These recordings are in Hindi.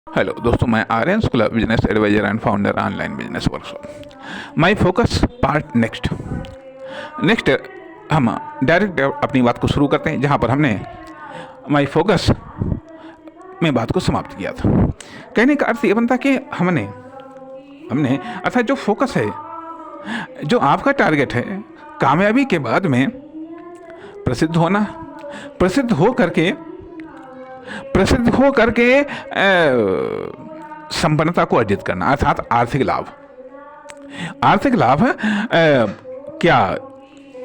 हेलो दोस्तों, मैं Aryan school business adviser and founder online business workshop. My focus part next. हम डायरेक्ट अपनी बात को शुरू करते हैं जहां पर हमने माय फोकस में बात को समाप्त किया था। कहने का अर्थ ये बनता कि हमने हमने अर्थात जो फोकस है, जो आपका टारगेट है, कामयाबी के बाद में प्रसिद्ध होना, प्रसिद्ध हो करके संपन्नता को अर्जित करना, अर्थात आर्थिक लाभ। क्या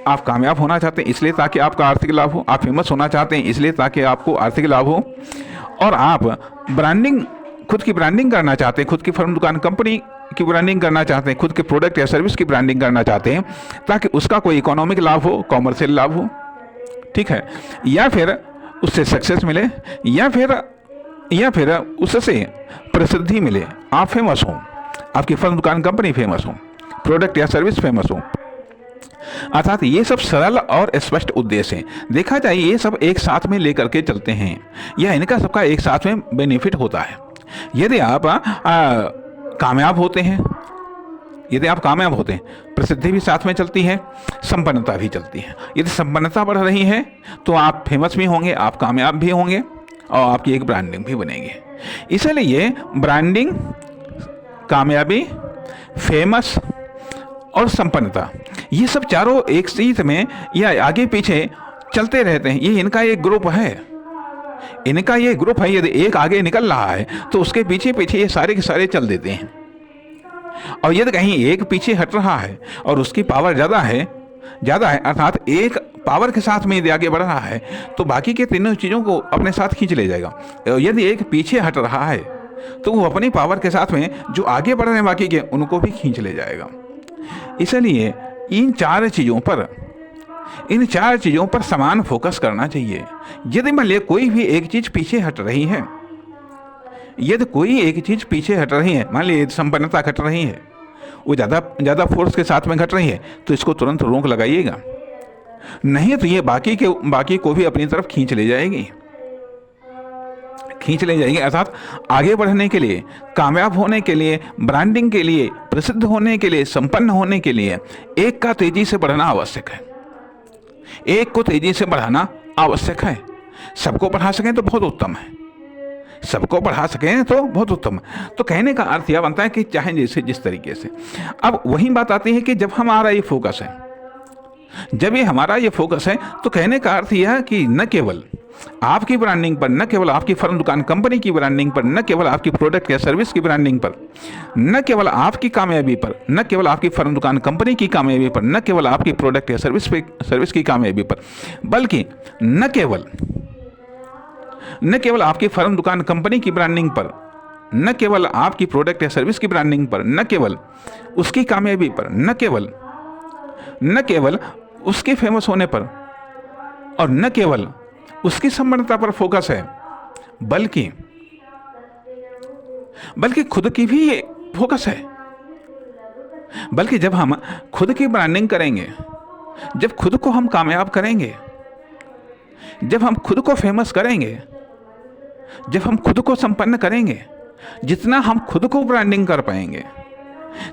आप कामयाब होना चाहते हैं इसलिए ताकि आपका आर्थिक लाभ हो, आप फेमस होना चाहते हैं इसलिए ताकि आपको आर्थिक लाभ हो, और आप खुद की ब्रांडिंग करना चाहते हैं, खुद की फर्म, दुकान, कंपनी की ब्रांडिंग करना चाहते हैं, खुद के प्रोडक्ट या सर्विस की ब्रांडिंग करना चाहते हैं ताकि उसका कोई इकोनॉमिक लाभ हो, कॉमर्शियल लाभ हो, ठीक है, या फिर उससे सक्सेस मिले, या फिर उससे प्रसिद्धि मिले, आप फेमस हो, आपकी फर्म, दुकान, कंपनी फेमस हो, प्रोडक्ट या सर्विस फेमस हो। अर्थात ये सब सरल और स्पष्ट उद्देश्य हैं। देखा जाए ये सब एक साथ में लेकर के चलते हैं, या इनका सबका एक साथ में बेनिफिट होता है। यदि आप कामयाब होते हैं, प्रसिद्धि भी साथ में चलती है, संपन्नता भी चलती है। यदि संपन्नता बढ़ रही है तो आप फेमस भी होंगे, आप कामयाब भी होंगे, और आपकी एक ब्रांडिंग भी बनेगी। इसलिए ब्रांडिंग, कामयाबी, फेमस और संपन्नता, ये सब चारों एक चीज में या आगे पीछे चलते रहते हैं। ये इनका एक ग्रुप है, यदि एक आगे निकल रहा है तो उसके पीछे पीछे ये सारे के सारे चल देते हैं। और यदि कहीं एक पीछे हट रहा है और उसकी पावर ज़्यादा है, अर्थात एक पावर के साथ में यदि आगे बढ़ रहा है तो बाकी के तीनों चीज़ों को अपने साथ खींच ले जाएगा। यदि एक पीछे हट रहा है तो वो अपनी पावर के साथ में जो आगे बढ़ रहे हैं बाकी के, उनको भी खींच ले जाएगा। इसलिए इन चार चीज़ों पर समान फोकस करना चाहिए। यदि मान लिया कोई भी एक चीज़ पीछे हट रही है, मान लीजिए संपन्नता घट रही है, वो ज़्यादा फोर्स के साथ में घट रही है, तो इसको तुरंत रोक लगाइएगा, नहीं तो ये बाकी को भी अपनी तरफ खींच ले जाएगी। अर्थात आगे बढ़ने के लिए, कामयाब होने के लिए, ब्रांडिंग के लिए, प्रसिद्ध होने के लिए, संपन्न होने के लिए एक का तेजी से बढ़ना आवश्यक है। सबको बढ़ा सकें तो बहुत उत्तम है। तो कहने का अर्थ यह बनता है कि चाहे जैसे जिस तरीके से, अब वही बात आती है कि जब हमारा ये फोकस है, तो कहने का अर्थ यह है कि न केवल आपकी ब्रांडिंग पर, न केवल आपकी फर्म, दुकान, कंपनी की ब्रांडिंग पर, न केवल आपकी प्रोडक्ट या सर्विस की ब्रांडिंग पर, न केवल आपकी कामयाबी पर, न केवल आपकी फर्म, दुकान, कंपनी की कामयाबी पर, न केवल आपकी प्रोडक्ट या सर्विस की कामयाबी पर, बल्कि न केवल आपकी फर्म, दुकान, कंपनी की ब्रांडिंग पर, न केवल आपकी प्रोडक्ट या सर्विस की ब्रांडिंग पर, न केवल उसकी कामयाबी पर, न केवल उसके फेमस होने पर, और न केवल उसकी संपन्नता पर फोकस है, बल्कि खुद की भी ये फोकस है। बल्कि जब हम खुद की ब्रांडिंग करेंगे, जब खुद को हम कामयाब करेंगे, जब हम खुद को फेमस करेंगे, जब हम खुद को संपन्न करेंगे, जितना हम खुद को ब्रांडिंग कर पाएंगे,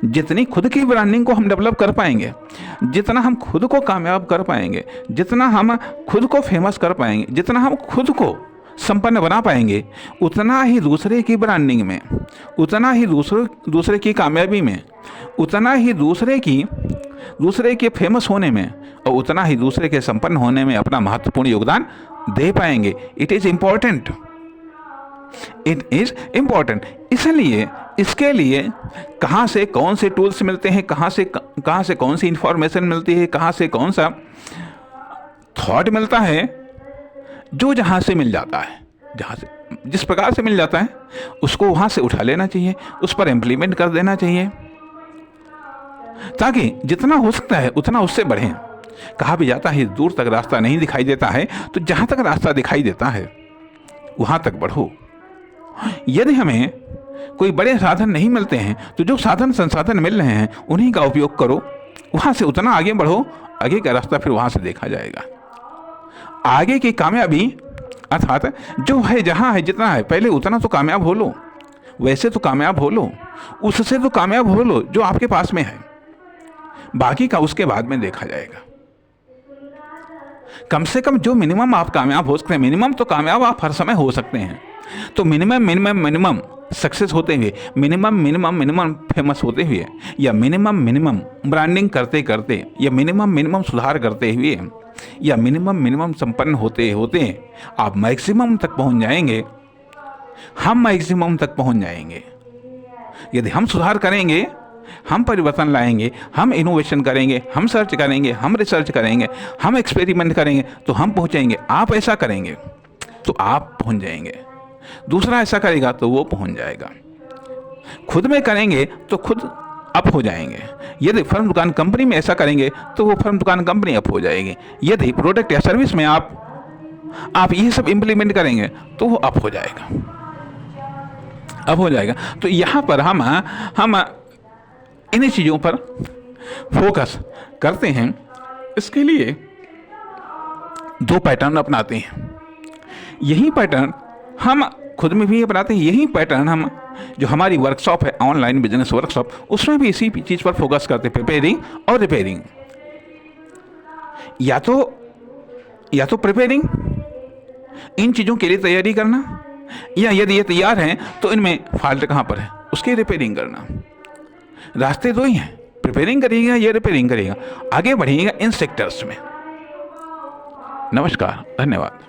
जितनी खुद की ब्रांडिंग को हम डेवलप कर पाएंगे, जितना हम खुद को कामयाब कर पाएंगे, जितना हम खुद को फेमस कर पाएंगे, जितना हम खुद को संपन्न बना पाएंगे, उतना ही दूसरे की ब्रांडिंग में, उतना ही दूसरे की कामयाबी में, उतना ही दूसरे के फेमस होने में, और उतना ही दूसरे के संपन्न होने में अपना महत्वपूर्ण योगदान दे पाएंगे। It is important. इसलिए इसके लिए कहाँ से कौन से टूल्स मिलते हैं, कहाँ से कौन सी इंफॉर्मेशन मिलती है, कहाँ से कौन सा थॉट मिलता है, जो जहाँ से मिल जाता है, जिस प्रकार से मिल जाता है उसको वहाँ से उठा लेना चाहिए, उस पर इम्प्लीमेंट कर देना चाहिए, ताकि जितना हो सकता है उतना उससे बढ़ें। कहा भी जाता है दूर तक रास्ता नहीं दिखाई देता है, तो जहाँ तक रास्ता दिखाई देता है वहाँ तक बढ़ो। यदि हमें कोई बड़े साधन नहीं मिलते हैं तो जो संसाधन मिल रहे हैं उन्हीं का उपयोग करो, वहाँ से उतना आगे बढ़ो, आगे का रास्ता फिर वहाँ से देखा जाएगा। आगे की कामयाबी अर्थात जो है, जहाँ है, जितना है, पहले उतना तो कामयाब हो लो, वैसे तो कामयाब हो लो, उससे तो कामयाब हो लो जो आपके पास में है, बाकी का उसके बाद में देखा जाएगा। कम से कम जो मिनिमम आप कामयाब हो सकते हैं, मिनिमम तो कामयाब आप हर समय हो सकते हैं, तो मिनिमम मिनिमम मिनिमम सक्सेस होते हुए, मिनिमम मिनिमम मिनिमम फेमस होते हुए, या मिनिमम मिनिमम ब्रांडिंग करते करते, या मिनिमम मिनिमम सुधार करते हुए, या मिनिमम मिनिमम संपन्न होते होते आप मैक्सिमम तक पहुंच जाएंगे। हम मैक्सिमम तक पहुंच जाएंगे यदि हम सुधार करेंगे, हम परिवर्तन लाएंगे, हम इनोवेशन करेंगे, हम सर्च करेंगे, हम रिसर्च करेंगे, हम एक्सपेरिमेंट करेंगे, तो हम पहुंचेंगे। आप ऐसा करेंगे तो आप पहुंच जाएंगे, दूसरा ऐसा करेगा तो वो पहुंच जाएगा। खुद में करेंगे तो खुद अप हो जाएंगे। यदि फर्म दुकान कंपनी में ऐसा करेंगे तो वो फर्म दुकान कंपनी अप हो जाएगी। यदि प्रोडक्ट या सर्विस में आप ये सब इम्प्लीमेंट करेंगे तो वो अप हो जाएगा, अप हो जाएगा। तो यहाँ पर हम इन्हीं चीज़ों पर फोकस करते हैं। इसके लिए 2 पैटर्न अपनाते हैं। यही पैटर्न हम खुद में भी अपनाते हैं, यही पैटर्न हम जो हमारी वर्कशॉप है, ऑनलाइन बिजनेस वर्कशॉप, उसमें भी इसी चीज़ पर फोकस करते हैं, प्रिपेयरिंग और रिपेयरिंग। या तो प्रिपेयरिंग, इन चीज़ों के लिए तैयारी करना, या यदि ये तैयार हैं तो इनमें फॉल्ट कहाँ पर है उसकी रिपेयरिंग करना। रास्ते 2 ही हैं, प्रिपेयरिंग करिएगा या रिपेयरिंग करिएगा, आगे बढ़िएगा इन सेक्टर्स में। नमस्कार, धन्यवाद।